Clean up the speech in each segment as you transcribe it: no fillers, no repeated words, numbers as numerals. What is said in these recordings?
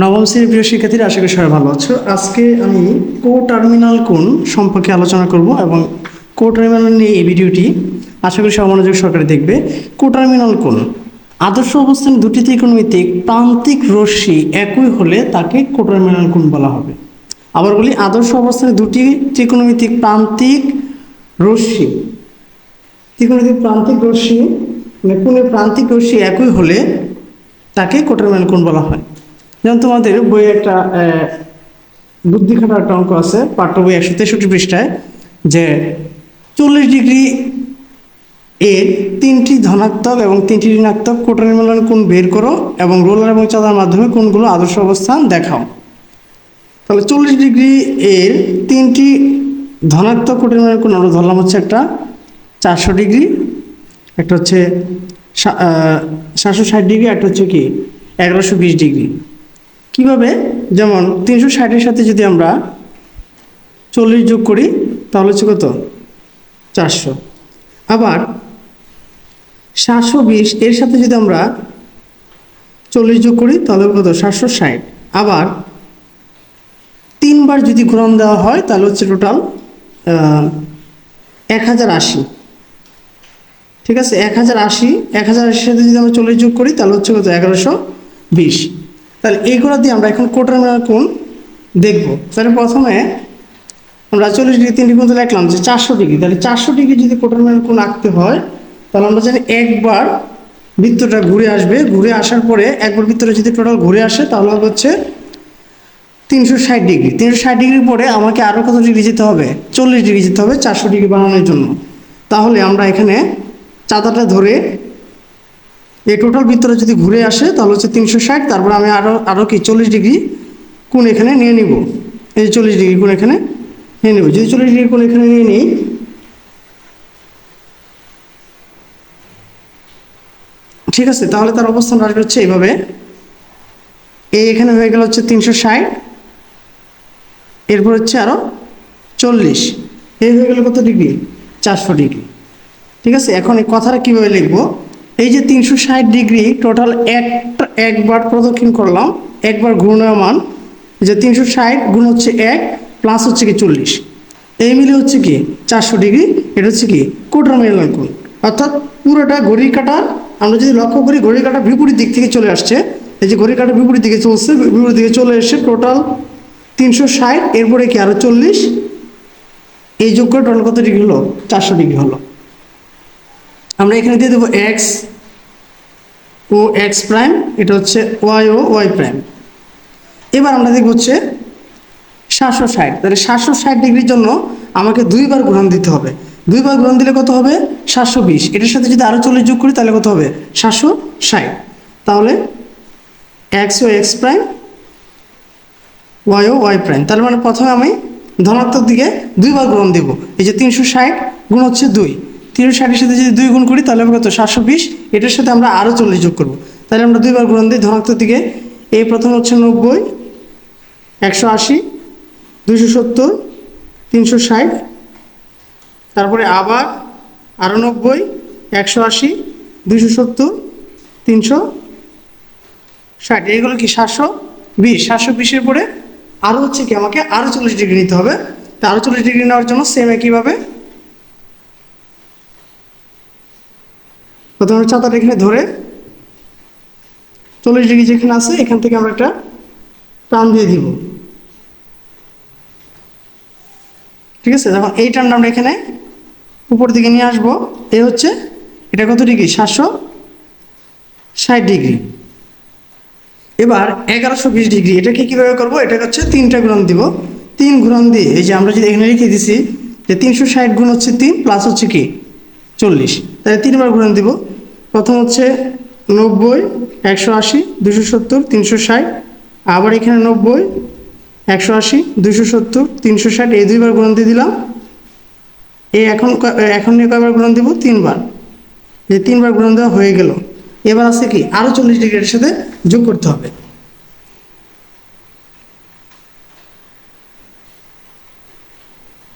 নবম শ্রেণীর প্রিয় শিক্ষার্থীরা, আশা করি সবাই ভালো আছো। আজকে আমি কো-টার্মিনাল কোণ সম্পর্কে আলোচনা করব এবং কো-টার্মিনাল নিয়ে এই ভিডিওটি আশা করি সবাই মনোযোগ সহকারে দেখবে। কো-টার্মিনাল কোণ আদর্শ অবস্থানে দুটি ত্রিকোণমিতিক প্রান্তিক রশ্মি একই হলে তাকে কো-টার্মিনাল কোণ বলা হবে। আবার বলি, আদর্শ অবস্থানে দুটি ত্রিকোণমিতিক প্রান্তিক রশ্মি মানে কোণের প্রান্তিক রশ্মি একই হলে তাকে কো-টার্মিনাল কোণ বলা হয়। যেমন তোমাদের বইয়ে একটা বুদ্ধি খাটার একটা অঙ্ক আছে, পাঠ্য বই 163 পৃষ্ঠায়, যে 40 ডিগ্রি এর 3টি ধনাত্মক এবং 3টি ঋণাত্মক কো-টার্মিনাল কোণ বের করো এবং রোলার এবং চাঁদার মাধ্যমে কোণগুলো আদর্শ অবস্থান দেখাও। তাহলে 40 ডিগ্রি এর 3টি ধনাত্মক কো-টার্মিনাল কোণ আমরা ধরলাম হচ্ছে একটা 400 ডিগ্রি, একটা হচ্ছে 760 ডিগ্রি, একটা হচ্ছে কি 1120 ডিগ্রি। কিভাবে? যেমন 360-এর সাথে যদি আমরা 40 যোগ করি তাহলে হচ্ছে কত? 400। আবার 720 এর সাথে যদি আমরা 40 যোগ করি তাহলে কত? 760। আবার 3বার যদি গুণন দেওয়া হয় তাহলে হচ্ছে টোটাল 1080। ঠিক আছে, 1080 সাথে যদি আমরা 40 যোগ করি তাহলে হচ্ছে কত? 1120। তাহলে এইগুলো দিয়ে আমরা এখন কো-টার্মিনাল কোণ দেখব। তাহলে প্রথমে আমরা 40 ডিগ্রি 3টি কোণ লিখলাম যে 400 ডিগ্রি। তাহলে 400 ডিগ্রি যদি কো-টার্মিনাল কোণ আঁকতে হয় তাহলে আমরা জানি একবার বৃত্তটা ঘুরে আসবে, ঘুরে আসার পরে একবার বৃত্তটা যদি টোটাল ঘুরে আসে তাহলে হচ্ছে 360 ডিগ্রি। 360 ডিগ্রির পরে আমাকে আরও কত ডিগ্রি যেতে হবে? 40 ডিগ্রি যেতে হবে 400 ডিগ্রি বানানোর জন্য। তাহলে আমরা এখানে চাঁদাটা ধরে এই টোটাল বৃত্তটা যদি ঘুরে আসে তাহলে হচ্ছে 360, তারপর আমি আরও কি 40 ডিগ্রি কোণ এখানে নিয়ে নিব। এই 40 ডিগ্রি কোণ এখানে নিয়ে নেব। যদি 40 ডিগ্রি কোণ এখানে নিয়ে নিই, ঠিক আছে, তাহলে তার অবস্থান আসবে হচ্ছে এইভাবে। এখানে হয়ে গেল হচ্ছে 360, এরপর হচ্ছে আরও 40, এই হয়ে গেল কত ডিগ্রি? 400 ডিগ্রি। ঠিক আছে, এখন এই কথাটা কীভাবে লিখবো? এই যে 360 ডিগ্রি টোটাল একবার প্রদক্ষিণ করলাম, একবার ঘূর্ণায়মান, যে 360 গুণ হচ্ছে 1 প্লাস হচ্ছে কি 40, এই মিলে হচ্ছে কি 400 ডিগ্রি। এটা হচ্ছে কি কো-টার্মিনাল কোণ। অর্থাৎ পুরোটা ঘড়ির কাঁটা আমরা যদি লক্ষ্য করি, ঘড়ির কাঁটা বিপরীত দিক থেকে চলে আসছে। এই যে ঘড়ির কাঁটা বিপরীত দিকে চলছে, বিপরীত দিকে চলে এসে টোটাল 360, এরপরে কি আরও 40, এই যোগ করে টোটাল কত ডিগ্রি হলো? 400 ডিগ্রি হলো। আমরা এখানে দিয়ে দেবো এক্স ও এক্স প্রাইম, এটা হচ্ছে ওয়াই ও ওয়াই প্রাইম। এবার আমরা দেখব হচ্ছে 760। তাহলে 760 ডিগ্রির জন্য আমাকে 2বার গুণন দিতে হবে। 2বার গুণন দিলে কত হবে? 720। এটার সাথে যদি আরও 40 যোগ করি তাহলে কত হবে? 760। তাহলে এক্স ও এক্স প্রাইম, ওয়াই ও ওয়াই প্রাইম। তার মানে প্রথমে আমি ধনাত্মক দিকে 2বার গুণন দেবো। এই যে 360 গুণ হচ্ছে 2, 360-এর সাথে যদি 2 গুণ করি তাহলে আমরা কত? 720। এটার সাথে আমরা আরও 40 যোগ করবো। তাহলে আমরা 2বার গুণন দিই ধনাত্মক দিকে। এই প্রথম হচ্ছে 90, 180, 270, 360, তারপরে আবার আরও 90, 180, 270, 360, এইগুলো কি 720। 720-এর পরে আরও হচ্ছে কি আমাকে আরও 40 ডিগ্রি নিতে হবে। তা আরও 40 ডিগ্রি নেওয়ার জন্য সেম একইভাবে প্রথমে চাঁদাটা এখানে ধরে 40 ডিগ্রি যেখানে আছে এখান থেকে আমরা একটা টান দিয়ে দিব। ঠিক আছে, যখন এই টানটা আমরা এখানে উপর দিকে নিয়ে আসবো, এই হচ্ছে এটা কত ডিগ্রি? 760 ডিগ্রি। এবার 1120 ডিগ্রি, এটাকে কীভাবে করবো? এটা হচ্ছে 3টা গুণন দিব। 3 গুণন দিয়ে এই যে আমরা যদি এখানে লিখে দিছি যে 360 গুণ হচ্ছে 3 প্লাস হচ্ছে কি 40, তাহলে 3বার গুণন দিব। প্রথম হচ্ছে 90, 180, 270, 360, আবার এখানে 90, 180, 270, 360, এই 2বার গুণন দিয়ে দিলাম। এখন নিয়ে কয়বার গুণন দিব? 3বার। এই 3বার গুণন দেওয়া হয়ে গেল। এবার আছে কি আরও 40 ডিগ্রির সাথে যোগ করতে হবে।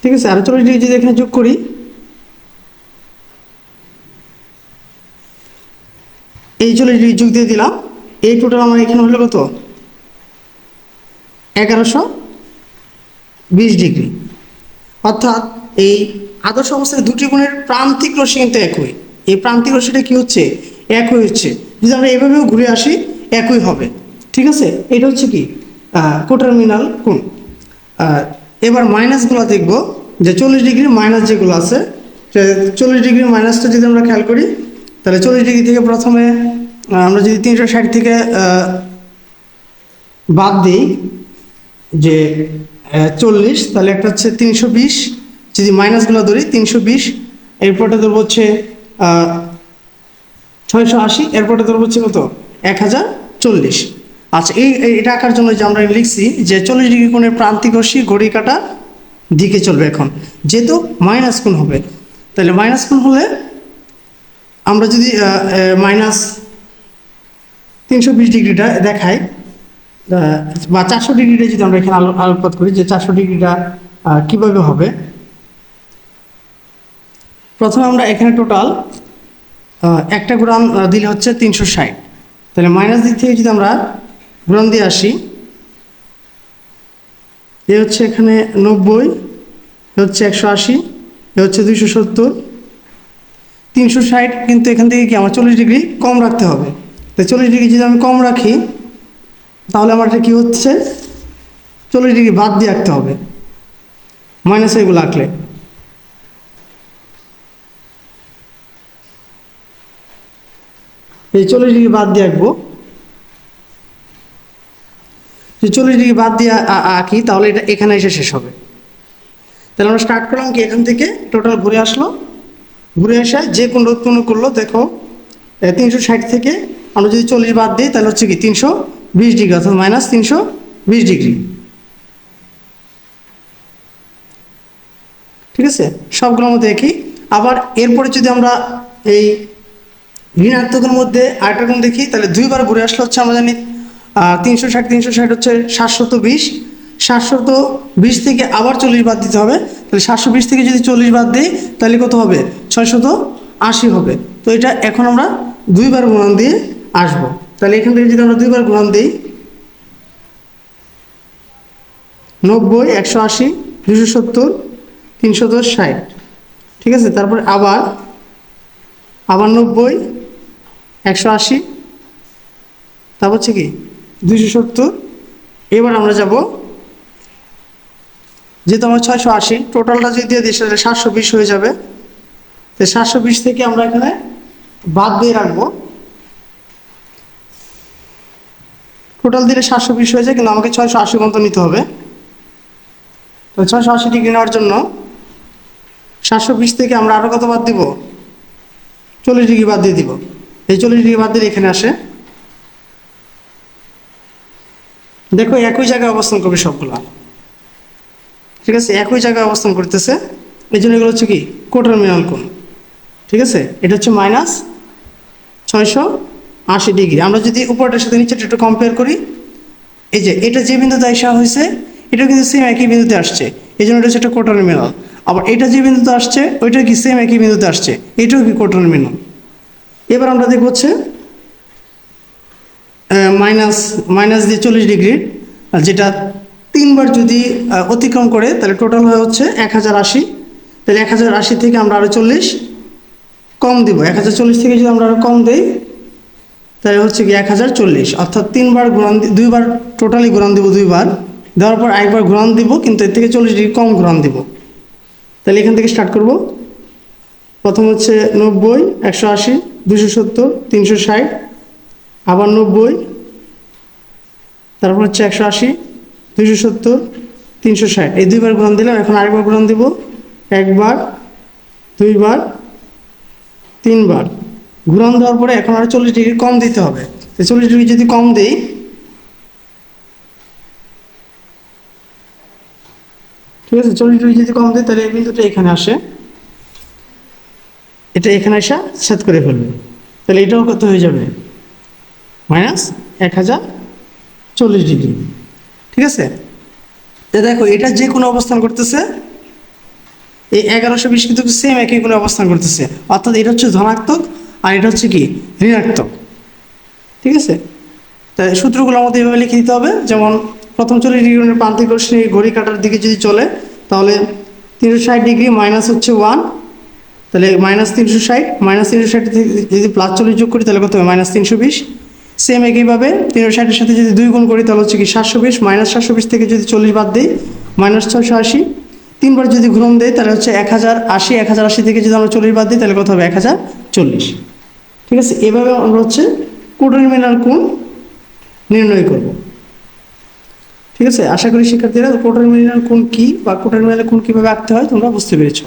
ঠিক আছে, আরও 40 ডিগ্রি যদি এখানে যোগ করি, এই 40 ডিগ্রি যোগ দিয়ে দিলাম। এই টোটাল আমার এখানে হলো কত? 1120 ডিগ্রি। অর্থাৎ এই আদর্শ অবস্থায় দুটি কোণের প্রান্তিক রশ্মি কিন্তু একই, এই প্রান্তিক রশ্মিটা কি হচ্ছে, একই হচ্ছে। যদি আমরা এভাবেও ঘুরে আসি একই হবে, ঠিক আছে। এটা হচ্ছে কি কোটার্মিনাল কোণ। এবার মাইনাসগুলো দেখব, যে 40 ডিগ্রি মাইনাস যেগুলো আছে, 40 ডিগ্রি মাইনাসটা যদি আমরা খেয়াল করি, তাহলে 40 ডিগ্রি থেকে প্রথমে আমরা যদি 360 থেকে বাদ দিই যে 40, তাহলে একটা হচ্ছে 320, যদি মাইনাসগুলো ধরি 320, এরপরটা ধরবো হচ্ছে 680, এরপরটা ধরবো হচ্ছে কত 1040। আচ্ছা, এটা আঁকার জন্য যে আমরা লিখছি যে 40 ডিগ্রি কোণের প্রান্তিক রশ্মি ঘড়ি কাঁটা দিকে চলবে। এখন যেহেতু মাইনাস কোণ হবে, তাহলে মাইনাস কোণ হলে আমরা যদি -320 ডিগ্রিটা দেখাই বা 400 ডিগ্রিটা যদি আমরা এখানে আলোকপাত করি, যে 400 ডিগ্রিটা কীভাবে হবে। প্রথমে আমরা এখানে টোটাল একটা গুণন দিলে হচ্ছে 360, তাহলে মাইনাস দিক থেকে যদি আমরা গুণন দিয়ে আসি, এ হচ্ছে এখানে 90, এ হচ্ছে 180, এ হচ্ছে 270, 360, কিন্তু এখান থেকে কি আমার 40 ডিগ্রি কম রাখতে হবে। তাই 40 ডিগ্রি যদি আমি কম রাখি, তাহলে আমার এটা কী হচ্ছে, 40 ডিগ্রি বাদ দিয়ে রাখতে হবে, মাইনাস এগুলো আঁকলে। এই 40 ডিগ্রি বাদ দিয়ে আঁকবো, যদি 40 ডিগ্রি বাদ দিয়ে আঁকি তাহলে এটা এখানে এসে শেষ হবে। তাহলে আমরা স্টার্ট করলাম কি, এখান থেকে টোটাল ঘুরে আসলো, ঘুরে আসা যে কোন উৎপন্ন করলো, দেখো 360 থেকে আমরা যদি 40 বাদ দিই তাহলে হচ্ছে কি 320 ডিগ্রি, অর্থাৎ -320 ডিগ্রি। ঠিক আছে, সবগুলোর মধ্যে একই। আবার এরপরে যদি আমরা এই ঋণাত্মকের মধ্যে আরেকটা কোণ দেখি, তাহলে দুইবার ঘুরে আসলে হচ্ছে আমরা জানি 360 হচ্ছে 720, 720 থেকে আবার 40 বাদ দিতে হবে, তাহলে 720 থেকে যদি 40 বাদ দিই তাহলে কত হবে, 680 হবে। তো এটা এখন আমরা দুইবার গুণন দিয়ে আসবো। তাহলে এখান থেকে যদি আমরা দুইবার গুণন দিই, 90, 180, 270, 310, 60, ঠিক আছে। তারপরে আবার 90, 180, তারপর হচ্ছে কি 270। এবার আমরা যাব, যেহেতু আমরা 680 টোটালটা যদি দিয়ে দিই সেটা 720 হয়ে যাবে। তো 720 থেকে আমরা এখানে বাদ দিয়ে রাখবো, টোটাল দিলে 720 হয়ে যায়, কিন্তু আমাকে 680 পর্যন্ত নিতে হবে। তো 680 ডিগ্রি নেওয়ার জন্য 720 থেকে আমরা আরও কত বাদ দিব, 40 ডিগ্রি বাদ দিয়ে দিব। এই 40 ডিগ্রি বাদ দিলে এখানে আসে, দেখো একই জায়গায় অবস্থান করবে সবগুলো, ঠিক আছে, একই জায়গায় অবস্থান করতেছে। এই জন্য এগুলো হচ্ছে কি কোটার্মিনাল কোণ, ঠিক আছে। এটা হচ্ছে -680 ডিগ্রি। আমরা যদি উপরটার সাথে নিচেটা একটু কম্পেয়ার করি, এই যে এটা যে বিন্দুতে আসা হয়েছে এটা কিন্তু সেম একই বিন্দুতে আসছে, এই জন্য এটা হচ্ছে একটা কোটার্মিনাল। আবার এটা যে বিন্দুতে আসছে ওইটা কি সেম একই বিন্দুতে আসছে, এটাও কি কোটার্মিনাল। এবার আমরা দেখব হচ্ছে মাইনাস দিয়ে 40 ডিগ্রি, যেটা 3বার যদি অতিক্রম করে তাহলে টোটাল হয়ে হচ্ছে 1080। তাহলে 1080 থেকে আমরা আরও 40 কম দিব, 1040 থেকে যদি আমরা আরও কম দিই তাহলে হচ্ছে কি 1040, অর্থাৎ 3বার ঘুরান, দুইবার টোটালি ঘুরান দিব, দুইবার দেওয়ার পর একবার ঘুরান দিব, কিন্তু এর থেকে 40 ডিগ্রি কম ঘুরান দিব। তাহলে এখান থেকে স্টার্ট করব, প্রথম হচ্ছে 90, 180, 270, 360, আবার 90, তারপর হচ্ছে 180, 270, 360, এই দুইবার ঘুরান দিলাম। এখন আরেকবার ঘুরান দিব, একবার, দুইবার, 3বার ঘুরান দেওয়ার পরে এখন আরও 40 ডিগ্রি কম দিতে হবে। 40 ডিগ্রি যদি কম দিই, ঠিক আছে, 40 ডিগ্রি যদি কম দিই তাহলে এই বিন্দুটা এখানে আসে, এটা এখানে এসে ছেদ করে ফেলবে। তাহলে এটাও কত হয়ে যাবে, -1040 ডিগ্রি, ঠিক আছে। তো দেখো এটা যে কোনো অবস্থান করতেছে, এই 1120 কিন্তু সেম একই কোনো অবস্থান করতেছে, অর্থাৎ এটা হচ্ছে ধনাত্মক আর এটা হচ্ছে কি ঋণাত্মক, ঠিক আছে। তাই সূত্রগুলো আমাদের এভাবে লিখে দিতে হবে, যেমন প্রথম 40 ডিগ্রি প্রান্তিক রশ্মি ঘড়ি কাঁটার দিকে যদি চলে তাহলে 360 ডিগ্রি মাইনাস হচ্ছে 1, তাহলে -360, -360 যদি +40 যোগ করি তাহলে কত হবে -320। সেম একইভাবে 360-এর সাথে যদি 2 গুণ করি তাহলে হচ্ছে কি 720, -720 থেকে যদি 40 বাদ দিই -680, 3বার যদি গুণন দেয় তাহলে হচ্ছে 1080, 1080 থেকে যদি আমরা 40 বাদ দিই তাহলে কত হবে 1040। ঠিক আছে, এভাবে আমরা হচ্ছে কোটার্মিনাল কোণ নির্ণয় করব। ঠিক আছে, আশা করি শিক্ষার্থীরা কোটার্মিনাল কোণ কি বা কোটার্মিনাল কোণ কীভাবে আঁকতে হয় তোমরা বুঝতে পেরেছো।